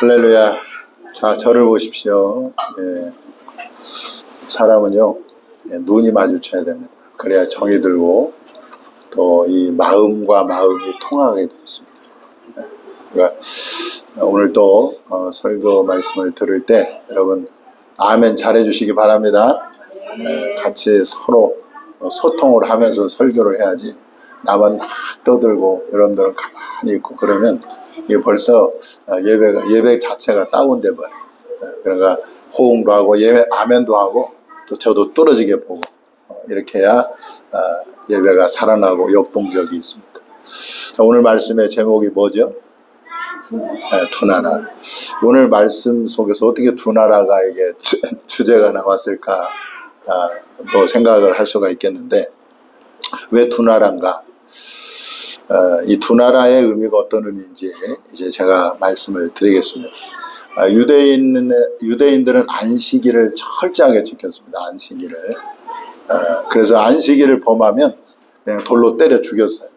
할렐루야. 자, 저를 보십시오. 예. 사람은요, 눈이 마주쳐야 됩니다. 그래야 정이 들고 또 이 마음과 마음이 통하게 되어 있습니다. 그러니까 오늘 또 설교 말씀을 들을 때 여러분 아멘 잘해 주시기 바랍니다. 같이 서로 소통을 하면서 설교를 해야지 나만 막 떠들고 여러분들은 가만히 있고 그러면 이게 벌써 예배 자체가 다운돼 버려요. 그러니까 호응도 하고 아멘도 하고 또 저도 뚫어지게 보고 이렇게 해야 예배가 살아나고 역동적이 있습니다. 자, 오늘 말씀의 제목이 뭐죠? 두 나라. 오늘 말씀 속에서 어떻게 두 나라가 이게 주제가 나왔을까 또 생각을 할 수가 있겠는데 왜 두 나라인가? 이 두 나라의 의미가 어떤 의미인지 이제 제가 말씀을 드리겠습니다. 유대인들은 안식일을 철저하게 지켰습니다. 안식일을. 그래서 안식일을 범하면 그냥 돌로 때려 죽였어요.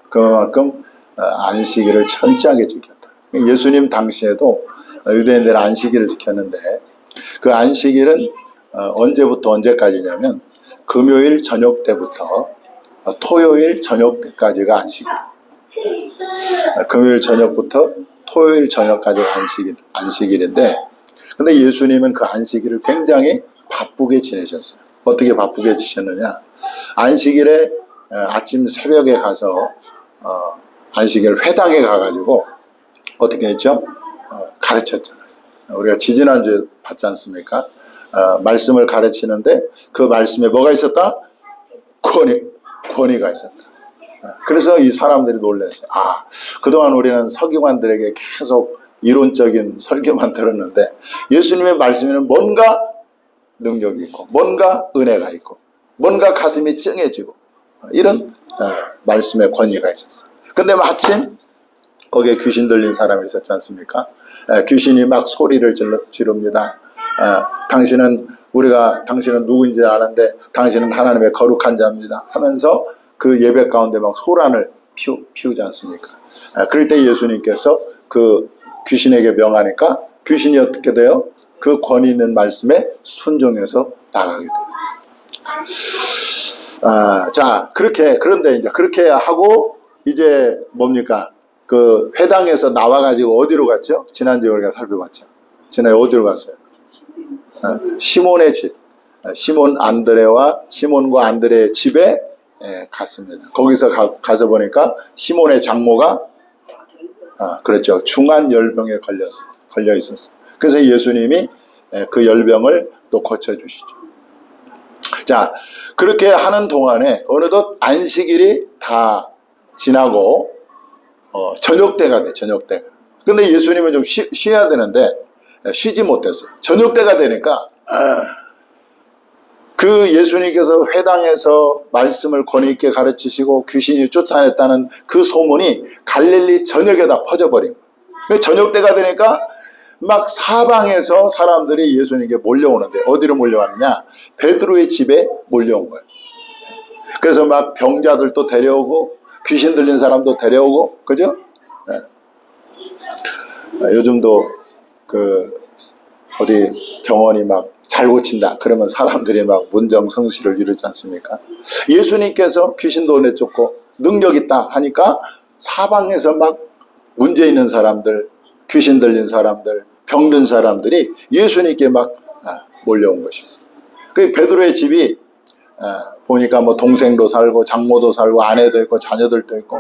그만큼 안식일을 철저하게 지켰다. 예수님 당시에도 유대인들은 안식일을 지켰는데 그 안식일은 언제부터 언제까지냐면 금요일 저녁 때부터 토요일 저녁 때까지가 안식일. 금요일 저녁부터 토요일 저녁까지가 안식일인데 근데 예수님은 그 안식일을 굉장히 바쁘게 지내셨어요. 어떻게 바쁘게 지내셨느냐? 안식일에 아침 새벽에 가서 안식일 회당에 가가지고 어떻게 했죠? 가르쳤잖아요. 우리가 지지난주에 봤지 않습니까? 말씀을 가르치는데 그 말씀에 뭐가 있었다? 권위가 있었다. 그래서 이 사람들이 놀랐어요. 그동안 우리는 서기관들에게 계속 이론적인 설교만 들었는데 예수님의 말씀에는 뭔가 능력이 있고 뭔가 은혜가 있고 뭔가 가슴이 찡해지고 이런 말씀의 권위가 있었어요. 근데 마침 거기에 귀신 들린 사람이 있었지 않습니까? 귀신이 막 소리를 지릅니다. 당신은 누구인지 아는데 당신은 하나님의 거룩한 자입니다 하면서 그 예배 가운데 막 소란을 피우지 않습니까? 그럴 때 예수님께서 그 귀신에게 명하니까 귀신이 어떻게 돼요? 그 권위 있는 말씀에 순종해서 나가게 돼요. 자, 그런데 이제 그렇게 하고 이제 뭡니까? 그 회당에서 나와가지고 어디로 갔죠? 지난주에 우리가 살펴봤죠. 지난주에 어디로 갔어요? 시몬의 집. 시몬과 안드레의 집에 갔습니다. 거기서 가서 보니까 시몬의 장모가 그렇죠. 중한 열병에 걸려 있었어요. 그래서 예수님이 그 열병을 또 고쳐주시죠. 자, 그렇게 하는 동안에 어느덧 안식일이 다 지나고 저녁때가 돼. 저녁때가. 근데 예수님은 좀 쉬어야 되는데 쉬지 못했어요. 저녁때가 되니까 그 예수님께서 회당에서 말씀을 권위 있게 가르치시고 귀신이 쫓아냈다는 그 소문이 갈릴리 전역에다 퍼져버린 거예요. 저녁때가 되니까 막 사방에서 사람들이 예수님께 몰려오는데 어디로 몰려왔느냐? 베드로의 집에 몰려온 거예요. 그래서 막 병자들도 데려오고 귀신 들린 사람도 데려오고 그죠? 요즘도 어디 병원이 막 잘 고친다 그러면 사람들이 막 문정성시를 이루지 않습니까? 예수님께서 귀신도 내쫓고 능력 있다 하니까 사방에서 막 문제 있는 사람들, 귀신 들린 사람들, 병든 사람들이 예수님께 막 몰려온 것입니다. 그 베드로의 집이 보니까 뭐 동생도 살고 장모도 살고 아내도 있고 자녀들도 있고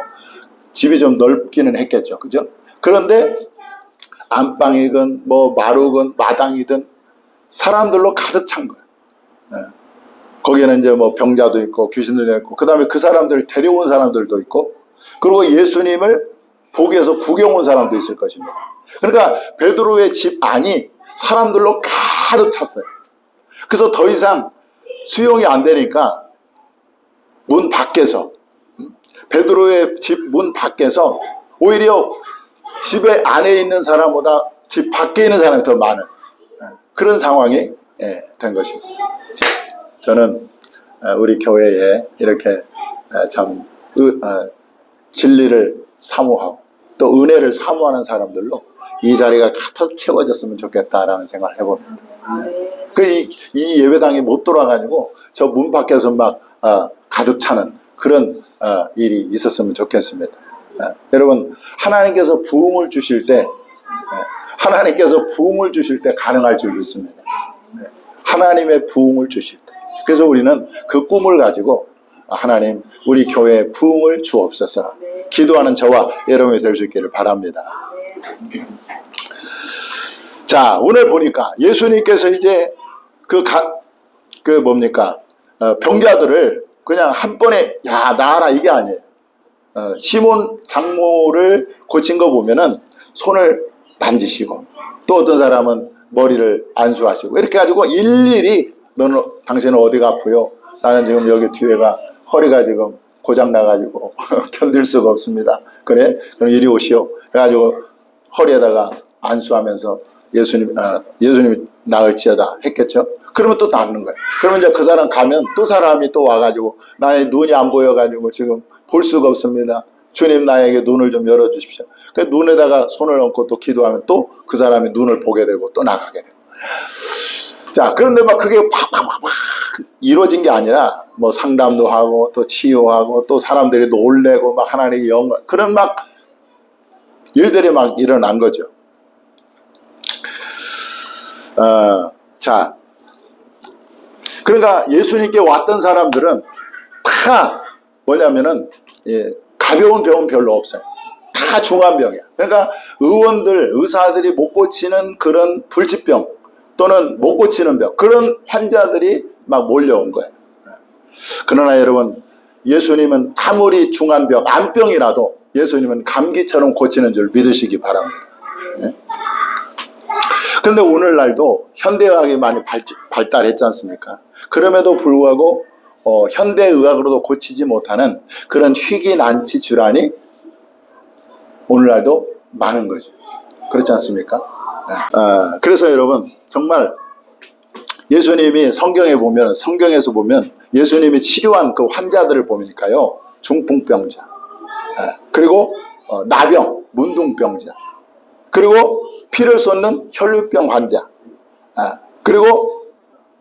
집이 좀 넓기는 했겠죠. 그죠? 그런데 안방이건 뭐 마루건 마당이든 사람들로 가득 찬 거예요. 거기에는 이제 뭐 병자도 있고 귀신들도 있고 그 다음에 그 사람들을 데려온 사람들도 있고 그리고 예수님을 보기 위해서 구경 온 사람도 있을 것입니다. 그러니까 베드로의 집 안이 사람들로 가득 찼어요. 그래서 더 이상 수용이 안 되니까 문 밖에서 베드로의 집 문 밖에서 오히려 집에 안에 있는 사람보다 집 밖에 있는 사람이 더 많은 그런 상황이 된 것입니다. 저는 우리 교회에 이렇게 참 진리를 사모하고 또 은혜를 사모하는 사람들로 이 자리가 가득 채워졌으면 좋겠다라는 생각을 해봅니다. 이 예배당이 못 돌아가지고 저 문 밖에서 막 가득 차는 그런 일이 있었으면 좋겠습니다. 여러분, 하나님께서 부흥을 주실 때 가능할 줄 믿습니다. 하나님의 부흥을 주실 때. 그래서 우리는 그 꿈을 가지고 하나님, 우리 교회에 부흥을 주옵소서 기도하는 저와 여러분이 될 수 있기를 바랍니다. 자, 오늘 보니까 예수님께서 이제 병자들을 그냥 한 번에 나아라 이게 아니에요. 시몬 장모를 고친 거 보면은 손을 만지시고, 또 어떤 사람은 머리를 안수하시고, 이렇게 가지고 일일이 당신은 어디가 아프요? 나는 지금 여기 뒤에가 허리가 지금 고장 나가지고 견딜 수가 없습니다. 그래? 그럼 이리 오시오. 그래가지고 허리에다가 안수하면서 예수님이 나을지어다 했겠죠. 그러면 또 낫는 거예요. 그러면 이제 그 사람 가면 또 사람이 또 와가지고 나의 눈이 안 보여가지고 지금 볼 수가 없습니다. 주님, 나에게 눈을 좀 열어주십시오. 그 눈에다가 손을 얹고 또 기도하면 또 그 사람이 눈을 보게 되고 또 나가게 되고. 자, 그런데 막 그게 팍팍팍팍 이루어진 게 아니라 뭐 상담도 하고 또 치유하고 또 사람들이 놀래고 막 하나님의 영광, 그런 막 일들이 막 일어난 거죠. 자, 그러니까 예수님께 왔던 사람들은 다 뭐냐면은 가벼운 병은 별로 없어요. 다 중한 병이야. 그러니까 의사들이 못 고치는 그런 불치병 또는 못 고치는 병, 그런 환자들이 막 몰려온 거예요. 그러나 여러분, 예수님은 아무리 중한 병, 암병이라도 예수님은 감기처럼 고치는 줄 믿으시기 바랍니다. 그런데 오늘날도 현대의학이 많이 발달했지 않습니까? 그럼에도 불구하고 현대의학으로도 고치지 못하는 그런 희귀난치 질환이 오늘날도 많은 거죠. 그렇지 않습니까? 그래서 여러분, 정말 예수님이 성경에서 보면 예수님이 치료한 그 환자들을 보니까요, 중풍병자, 그리고 나병, 문둥병자, 그리고 피를 쏟는 혈류병 환자, 그리고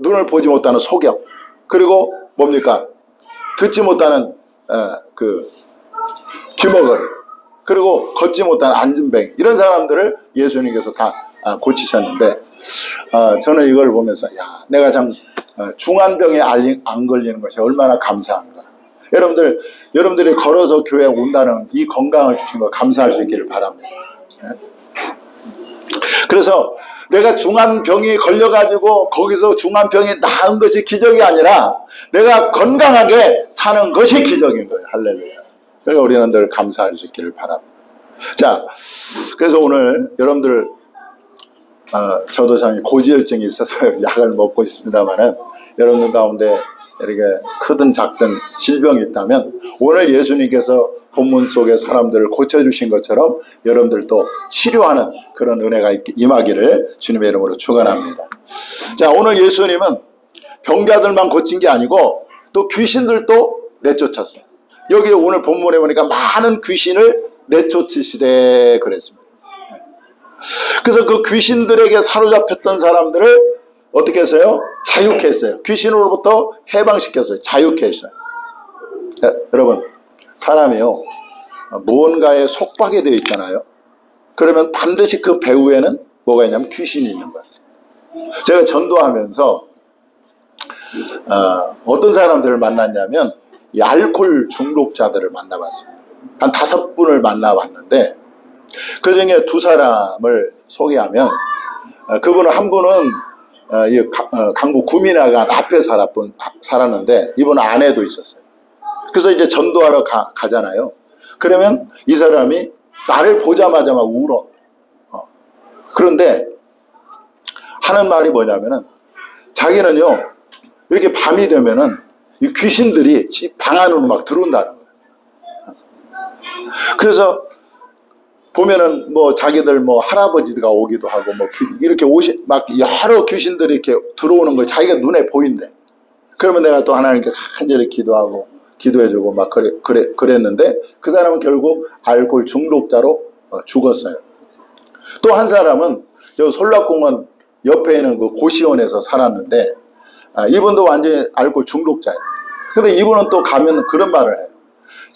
눈을 보지 못하는 소경, 그리고 뭡니까? 듣지 못하는 귀머거리, 그리고 걷지 못하는 안진뱅이, 이런 사람들을 예수님께서 다 고치셨는데, 저는 이걸 보면서 내가 참 중한 병에 안 걸리는 것이 얼마나 감사한가. 여러분들이 걸어서 교회에 온다는 이 건강을 주신 거 감사할 수 있기를 바랍니다. 그래서 내가 중한 병이 걸려가지고 거기서 중한 병이 나은 것이 기적이 아니라 내가 건강하게 사는 것이 기적인 거예요. 할렐루야. 그러니까 우리는 늘 감사할 수 있기를 바랍니다. 자, 그래서 오늘 여러분들, 저도 참 고지혈증이 있어서 약을 먹고 있습니다만은, 여러분들 가운데 이렇게 크든 작든 질병이 있다면 오늘 예수님께서 본문 속의 사람들을 고쳐주신 것처럼 여러분들도 치료하는 그런 은혜가 임하기를 주님의 이름으로 축원합니다. 자, 오늘 예수님은 병자들만 고친 게 아니고 또 귀신들도 내쫓았어요. 여기 오늘 본문에 보니까 많은 귀신을 내쫓으시되 그랬습니다. 그래서 그 귀신들에게 사로잡혔던 사람들을 어떻게 했어요? 자유케 했어요. 귀신으로부터 해방시켰어요. 자유케 했어요. 여러분, 사람이요, 무언가에 속박이 되어 있잖아요. 그러면 반드시 그 배후에는 뭐가 있냐면 귀신이 있는 거예요. 제가 전도하면서 어떤 사람들을 만났냐면 이 알코올 중독자들을 만나봤습니다. 한 5분을 만나봤는데 그중에 2사람을 소개하면 그분은 한 분은 강북 구민회관 앞에 살았는데 이분은 아내도 있었어요. 그래서 이제 전도하러 가잖아요. 그러면 이 사람이 나를 보자마자 막 울어. 그런데 하는 말이 뭐냐면은 자기는요, 이렇게 밤이 되면은 이 귀신들이 집 방 안으로 막 들어온다는 거예요. 그래서 보면은 뭐 자기들 뭐 할아버지가 오기도 하고 뭐 이렇게 막 여러 귀신들이 이렇게 들어오는 거 자기가 눈에 보인대. 그러면 내가 또 하나님께 간절히 기도해주고 막 그랬는데 그 사람은 결국 알코올 중독자로 죽었어요. 또 한 사람은 저 솔락공원 옆에 있는 그 고시원에서 살았는데, 이분도 완전히 알코올 중독자예요. 근데 이분은 또 가면 그런 말을 해요.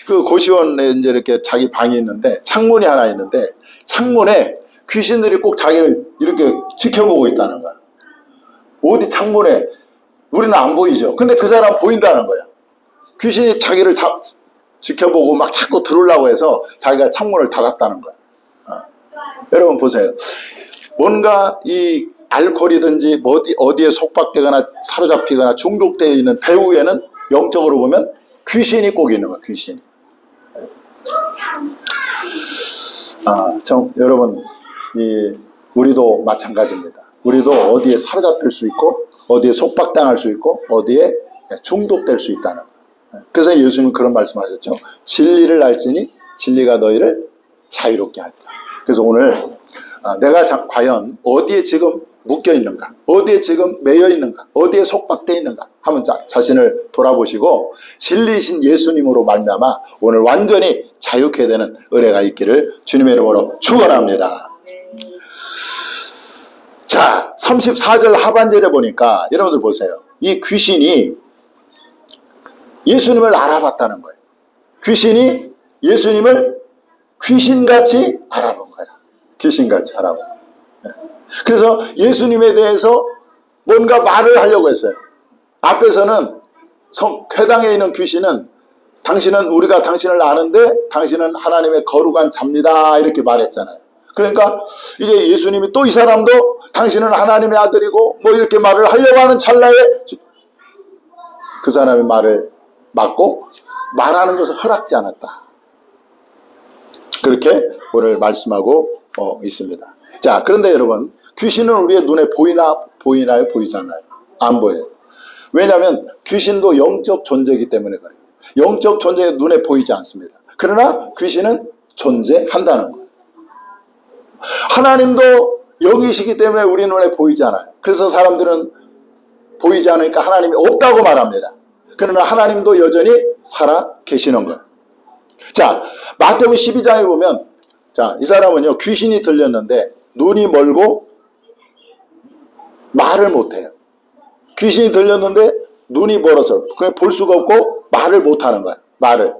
그 고시원에 이제 이렇게 자기 방이 있는데 창문이 하나 있는데 창문에 귀신들이 꼭 자기를 이렇게 지켜보고 있다는 거야. 어디 창문에, 우리는 안 보이죠. 근데 그 사람 보인다는 거야. 귀신이 자기를 지켜보고 막 자꾸 들어오려고 해서 자기가 창문을 닫았다는 거야. 여러분 보세요. 뭔가 이 알코올이든지 어디에 속박되거나 사로잡히거나 중독되어 있는 배후에는 영적으로 보면 귀신이 꼭 있는 거야. 귀신이. 여러분, 우리도 마찬가지입니다. 우리도 어디에 사로잡힐 수 있고 어디에 속박당할 수 있고 어디에 중독될 수 있다는 거예요. 그래서 예수님은 그런 말씀하셨죠. 진리를 알지니 진리가 너희를 자유롭게 하리라. 그래서 오늘 내가 과연 어디에 지금 묶여 있는가, 어디에 지금 매여 있는가, 어디에 속박되어 있는가 한번 자신을 돌아보시고 진리이신 예수님으로 말미암아 오늘 완전히 자유케 되는 은혜가 있기를 주님의 이름으로 축원합니다. 자, 34절 하반절에 보니까 여러분들 보세요. 이 귀신이 예수님을 알아봤다는 거예요. 귀신이 예수님을 귀신같이 알아본 거야. 귀신같이 알아본 거야. 그래서 예수님에 대해서 뭔가 말을 하려고 했어요. 앞에서는 회당에 있는 귀신은 우리가 당신을 아는데 당신은 하나님의 거룩한 자입니다 이렇게 말했잖아요. 그러니까 이제 예수님이 또 이 사람도 당신은 하나님의 아들이고 뭐 이렇게 말을 하려고 하는 찰나에 그 사람의 말을 막고 말하는 것을 허락지 않았다. 그렇게 오늘 말씀하고 있습니다. 자, 그런데 여러분, 귀신은 우리의 눈에 보이나요? 보이지 않나요? 안 보여요. 왜냐하면 귀신도 영적 존재이기 때문에 그래요. 영적 존재가 눈에 보이지 않습니다. 그러나 귀신은 존재한다는 거예요. 하나님도 영이시기 때문에 우리 눈에 보이지 않아요. 그래서 사람들은 보이지 않으니까 하나님이 없다고 말합니다. 그러나 하나님도 여전히 살아 계시는 거예요. 자, 마태복음 12장에 보면, 자, 이 사람은요, 귀신이 들렸는데 눈이 멀고 말을 못해요. 귀신이 들렸는데 눈이 멀어서 그냥 볼 수가 없고 말을 못하는 거야. 말을.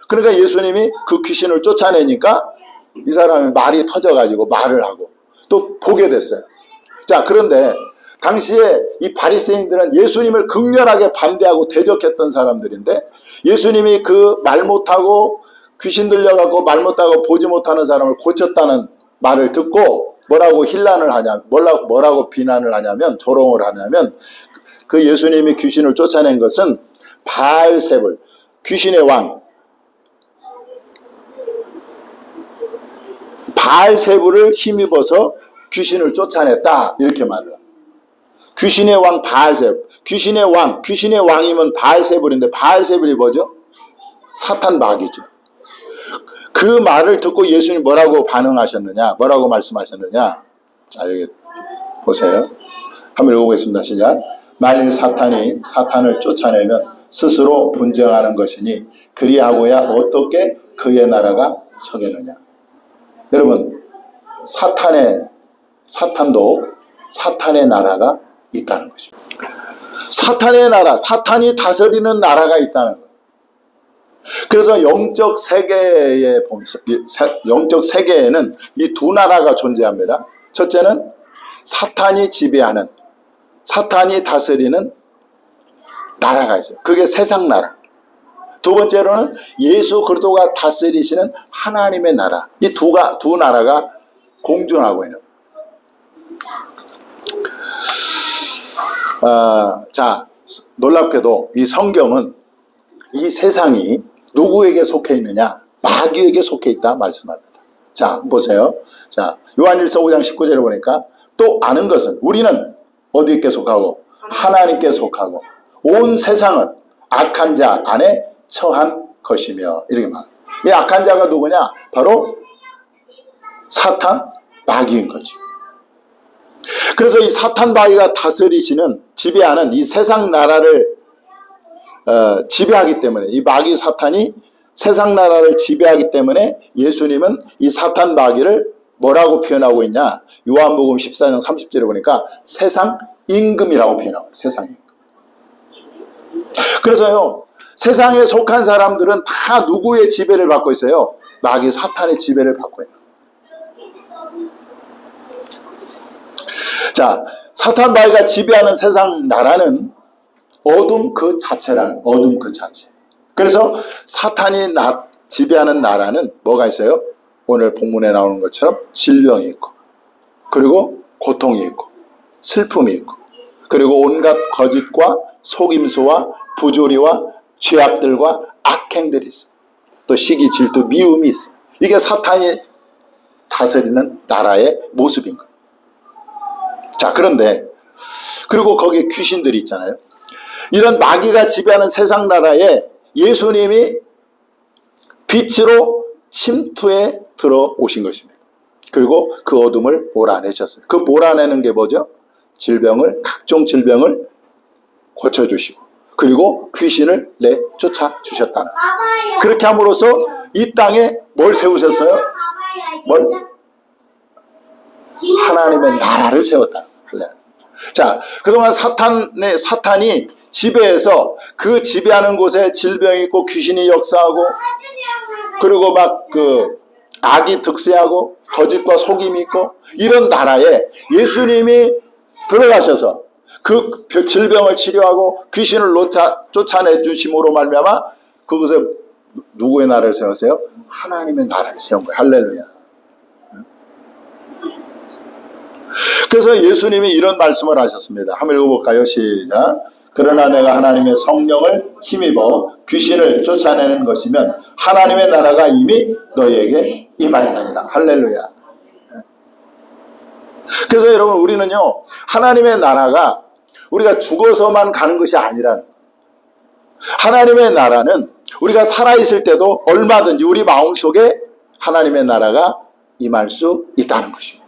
그러니까 예수님이 그 귀신을 쫓아내니까 이 사람이 말이 터져가지고 말을 하고 또 보게 됐어요. 자, 그런데 당시에 이 바리새인들은 예수님을 극렬하게 반대하고 대적했던 사람들인데 예수님이 그 말 못하고 귀신 들려가고 말 못하고 보지 못하는 사람을 고쳤다는 말을 듣고 뭐라고 힐난을 하냐, 뭐라고 비난을 하냐면, 조롱을 하냐면, 그 예수님이 귀신을 쫓아낸 것은 바알세불, 귀신의 왕, 바알세불을 힘입어서 귀신을 쫓아냈다 이렇게 말을 합니다. 귀신의 왕 바알세불, 귀신의 왕이면 바알세불인데 바알세불이 뭐죠? 사탄 마귀죠. 그 말을 듣고 예수님이 뭐라고 반응하셨느냐, 뭐라고 말씀하셨느냐. 자, 여기 보세요. 한번 읽어보겠습니다. 시작. 만일 사탄을 쫓아내면 스스로 분쟁하는 것이니 그리하고야 어떻게 그의 나라가 서겠느냐. 여러분, 사탄도 사탄의 나라가 있다는 것입니다. 사탄의 나라, 사탄이 다스리는 나라가 있다는 것. 그래서 영적 세계에는 이 두 나라가 존재합니다. 첫째는 사탄이 지배하는, 사탄이 다스리는 나라가 있어요. 그게 세상 나라. 두 번째로는 예수 그리스도가 다스리시는 하나님의 나라. 이 두 나라가 공존하고 있는 거예요. 자, 놀랍게도 이 성경은 이 세상이 누구에게 속해 있느냐? 마귀에게 속해 있다 말씀합니다. 자, 보세요. 자, 요한일서 5장 19절에 보니까 또 아는 것은 우리는 어디에 속하고? 하나님께 속하고 온 세상은 악한 자 안에 처한 것이며 이렇게 말합니다. 이 악한 자가 누구냐? 바로 사탄, 마귀인 거죠. 그래서 이 사탄 마귀가 다스리시는, 지배하는 이 세상 나라를 지배하기 때문에, 이 마귀 사탄이 세상 나라를 지배하기 때문에 예수님은 이 사탄 마귀를 뭐라고 표현하고 있냐? 요한복음 14장 30절에 보니까 세상 임금이라고 표현하고 있어요. 세상 임금. 그래서요, 세상에 속한 사람들은 다 누구의 지배를 받고 있어요? 마귀 사탄의 지배를 받고 있는. 자, 사탄 마귀가 지배하는 세상 나라는 어둠 그 자체라는, 어둠 그 자체. 그래서 사탄이 지배하는 나라는 뭐가 있어요? 오늘 본문에 나오는 것처럼 질병이 있고, 그리고 고통이 있고, 슬픔이 있고, 그리고 온갖 거짓과 속임수와 부조리와 죄악들과 악행들이 있어요. 또 시기, 질투, 미움이 있어요. 이게 사탄이 다스리는 나라의 모습인 거예요. 자, 그런데 그리고 거기에 귀신들이 있잖아요. 이런 마귀가 지배하는 세상 나라에 예수님이 빛으로 침투해 들어오신 것입니다. 그리고 그 어둠을 몰아내셨어요. 그 몰아내는 게 뭐죠? 질병을, 각종 질병을 고쳐주시고, 그리고 귀신을 내쫓아 주셨다는 거예요. 그렇게 함으로써 이 땅에 뭘 세우셨어요? 뭘? 하나님의 나라를 세웠다. 자, 그동안 사탄이 지배해서 그 지배하는 곳에 질병이 있고 귀신이 역사하고, 그리고 막 그 악이 득세하고 거짓과 속임이 있고, 이런 나라에 예수님이 들어가셔서 그 질병을 치료하고 귀신을 쫓아내 주심으로 말미암아 그곳에 누구의 나라를 세우세요? 하나님의 나라를 세운 거예요. 할렐루야. 그래서 예수님이 이런 말씀을 하셨습니다. 한번 읽어볼까요? 시작. 그러나 내가 하나님의 성령을 힘입어 귀신을 쫓아내는 것이면 하나님의 나라가 이미 너희에게 임하였느니라. 할렐루야. 그래서 여러분, 우리는요, 하나님의 나라가 우리가 죽어서만 가는 것이 아니라는, 하나님의 나라는 우리가 살아있을 때도 얼마든지 우리 마음속에 하나님의 나라가 임할 수 있다는 것입니다.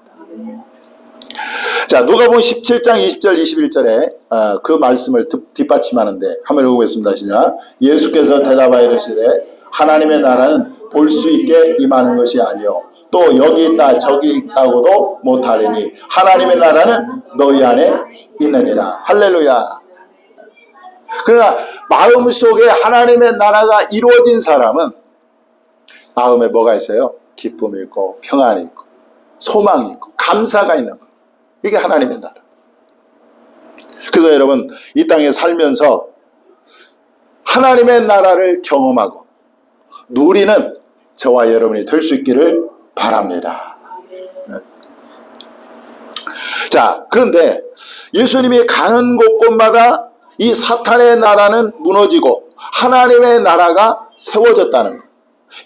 자, 누가복음 17장 20절 21절에 그 말씀을 뒷받침하는데 한번 읽어보겠습니다. 시작. 예수께서 대답하여 이르시되 하나님의 나라는 볼 수 있게 임하는 것이 아니요 또 여기 있다 저기 있다고도 못하리니 하나님의 나라는 너희 안에 있느니라. 할렐루야. 그러나 마음속에 하나님의 나라가 이루어진 사람은 마음에 뭐가 있어요? 기쁨이 있고 평안이 있고 소망이 있고 감사가 있는 거예요. 이게 하나님의 나라. 그래서 여러분, 이 땅에 살면서 하나님의 나라를 경험하고 누리는 저와 여러분이 될 수 있기를 바랍니다. 네. 자, 그런데 예수님이 가는 곳곳마다 이 사탄의 나라는 무너지고 하나님의 나라가 세워졌다는 거예요.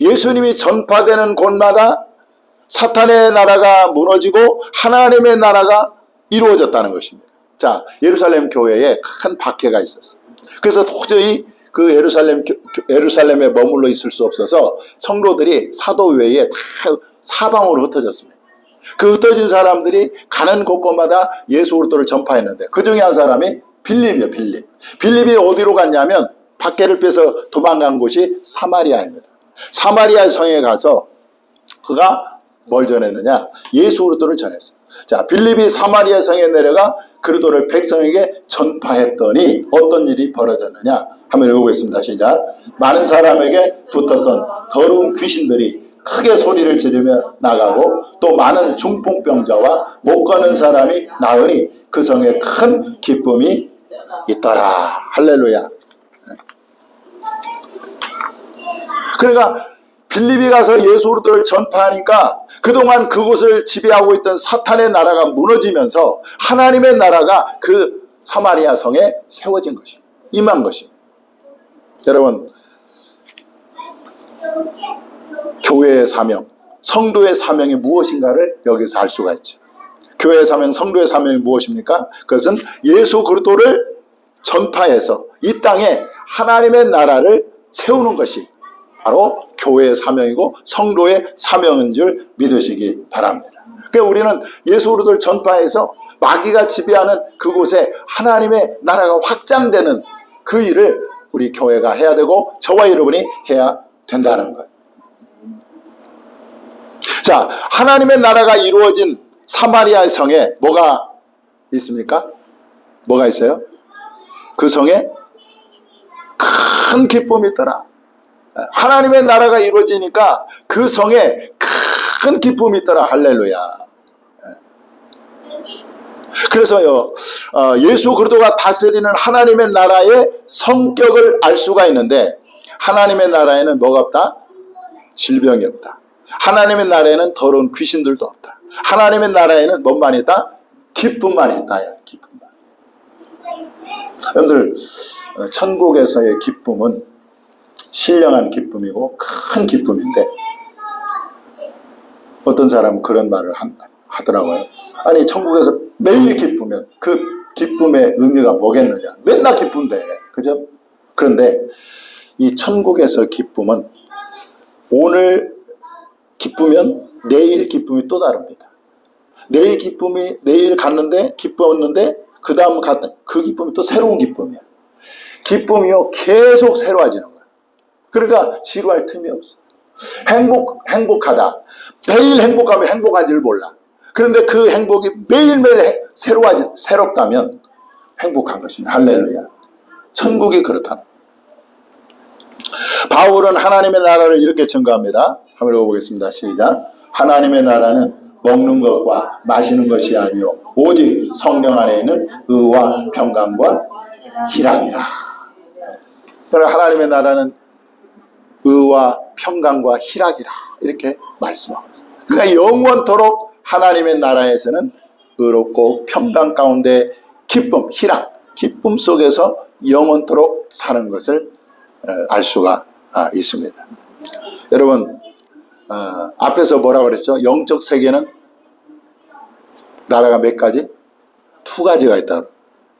예수님이 전파되는 곳마다 사탄의 나라가 무너지고 하나님의 나라가 이루어졌다는 것입니다. 자, 예루살렘 교회에 큰 박해가 있었어요. 그래서 도저히 그 예루살렘에 머물러 있을 수 없어서 성도들이 사도 외에 다 사방으로 흩어졌습니다. 그 흩어진 사람들이 가는 곳곳마다 예수 그리스도를 전파했는데 그 중에 한 사람이 빌립이에요. 빌립이 어디로 갔냐면 박해를 빼서 도망간 곳이 사마리아입니다. 사마리아 성에 가서 그가 뭘 전했느냐? 예수 그리스도를 전했어요. 자, 빌립이 사마리아 성에 내려가 그리스도를 백성에게 전파했더니 어떤 일이 벌어졌느냐? 한번 읽어보겠습니다. 시작. 많은 사람에게 붙었던 더러운 귀신들이 크게 소리를 지르며 나가고 또 많은 중풍병자와 못 걷는 사람이 나으니 그 성에 큰 기쁨이 있더라. 할렐루야. 그러니까 빌립이 가서 예수 그리스도를 전파하니까 그동안 그곳을 지배하고 있던 사탄의 나라가 무너지면서 하나님의 나라가 그 사마리아 성에 세워진 것입니다. 임한 것입니다. 여러분, 교회의 사명, 성도의 사명이 무엇인가를 여기서 알 수가 있죠. 교회의 사명, 성도의 사명이 무엇입니까? 그것은 예수 그리스도를 전파해서 이 땅에 하나님의 나라를 세우는 것이 바로 교회의 사명이고 성도의 사명인 줄 믿으시기 바랍니다. 그러니까 우리는 예수 그리스도를 전파해서 마귀가 지배하는 그곳에 하나님의 나라가 확장되는 그 일을 우리 교회가 해야 되고 저와 여러분이 해야 된다는 거예요. 자, 하나님의 나라가 이루어진 사마리아 성에 뭐가 있습니까? 뭐가 있어요? 그 성에 큰 기쁨이 있더라. 하나님의 나라가 이루어지니까 그 성에 큰 기쁨이 있더라. 할렐루야. 그래서요, 예수 그리스도가 다스리는 하나님의 나라의 성격을 알 수가 있는데, 하나님의 나라에는 뭐가 없다? 질병이 없다. 하나님의 나라에는 더러운 귀신들도 없다. 하나님의 나라에는 뭐만 있다? 기쁨만 있다. 기쁨만. 여러분들, 천국에서의 기쁨은 신령한 기쁨이고 큰 기쁨인데, 어떤 사람은 그런 말을 하더라고요. 아니, 천국에서 매일 기쁘면 그 기쁨의 의미가 뭐겠느냐. 맨날 기쁜데, 그죠? 그런데 이 천국에서 기쁨은 오늘 기쁘면 내일 기쁨이 또 다릅니다. 내일 갔는데 기뻤는데 그 다음 갔다, 그 기쁨이 또 새로운 기쁨이야. 기쁨이요 계속 새로워지는 거야. 그러니까 지루할 틈이 없어. 행복하다. 매일 행복하면 행복한지를 몰라. 그런데 그 행복이 매일매일 새롭다면 행복한 것입니다. 할렐루야. 천국이 그렇다. 바울은 하나님의 나라를 이렇게 증거합니다. 한번 읽어보겠습니다. 시작. 하나님의 나라는 먹는 것과 마시는 것이 아니요 오직 성령 안에 있는 의와 평강과 희락이라. 그러나 하나님의 나라는 의와 평강과 희락이라 이렇게 말씀하고 있습니다. 그러니까 영원토록 하나님의 나라에서는 의롭고 평강 가운데 기쁨, 희락, 기쁨 속에서 영원토록 사는 것을 알 수가 있습니다. 여러분, 앞에서 뭐라고 그랬죠? 영적 세계는 나라가 몇 가지? 두 가지가 있다.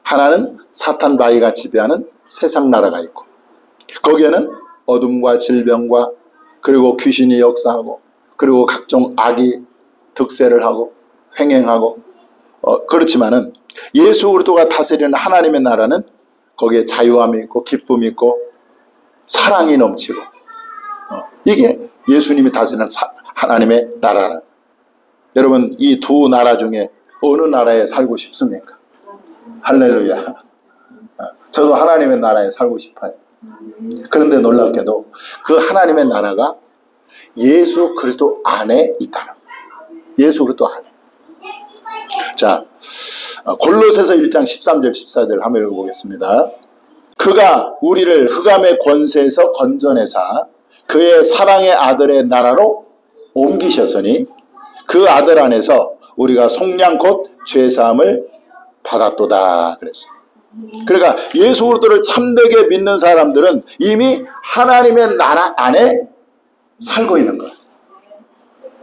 하나는 사탄 바위가 지배하는 세상 나라가 있고, 거기에는 어둠과 질병과 그리고 귀신이 역사하고 그리고 각종 악이 득세를 하고 횡행하고 그렇지만은 예수 그리스도가 다스리는 하나님의 나라는 거기에 자유함이 있고 기쁨이 있고 사랑이 넘치고 이게 예수님이 다스리는 하나님의 나라는. 여러분, 이 두 나라 중에 어느 나라에 살고 싶습니까? 할렐루야. 저도 하나님의 나라에 살고 싶어요. 그런데 놀랍게도 그 하나님의 나라가 예수 그리스도 안에 있다는 거예요. 예수 그리스도 안에. 자, 골로새서 1장 13절 14절 한번 읽어보겠습니다. 그가 우리를 흑암의 권세에서 건져내사 그의 사랑의 아들의 나라로 옮기셨으니 그 아들 안에서 우리가 속량 곧 죄사함을 받았도다 그랬어요. 그러니까 예수 그리스도를 참되게 믿는 사람들은 이미 하나님의 나라 안에 살고 있는 거예요.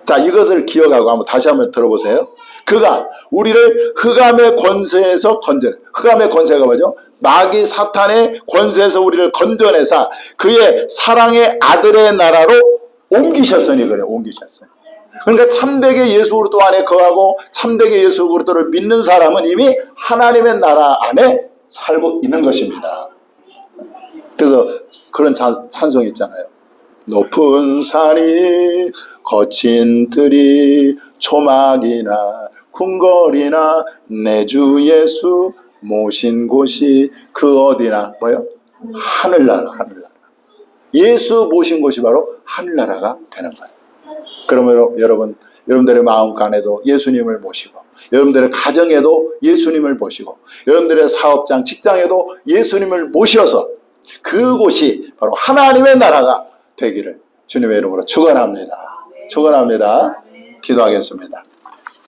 자, 이것을 기억하고 한번 다시 한번 들어보세요. 그가 우리를 흑암의 권세에서 건져내. 흑암의 권세가 뭐죠? 마귀 사탄의 권세에서 우리를 건져내사 그의 사랑의 아들의 나라로 옮기셨으니 그래요. 옮기셨어요. 그러니까 참되게 예수 그리스도 안에 거하고 참되게 예수 그리스도를 믿는 사람은 이미 하나님의 나라 안에 살고 있는 것입니다. 그래서 그런 찬송이 있잖아요. 높은 산이 거친 들이 초막이나 궁궐이나 내 주 예수 모신 곳이 그 어디나 뭐요? 하늘나라. 하늘나라. 예수 모신 곳이 바로 하늘나라가 되는 거예요. 그러면 여러분들의 마음간에도 예수님을 모시고 여러분들의 가정에도 예수님을 모시고 여러분들의 사업장, 직장에도 예수님을 모셔서 그곳이 바로 하나님의 나라가 되기를 주님의 이름으로 축원합니다. 축원합니다. 기도하겠습니다.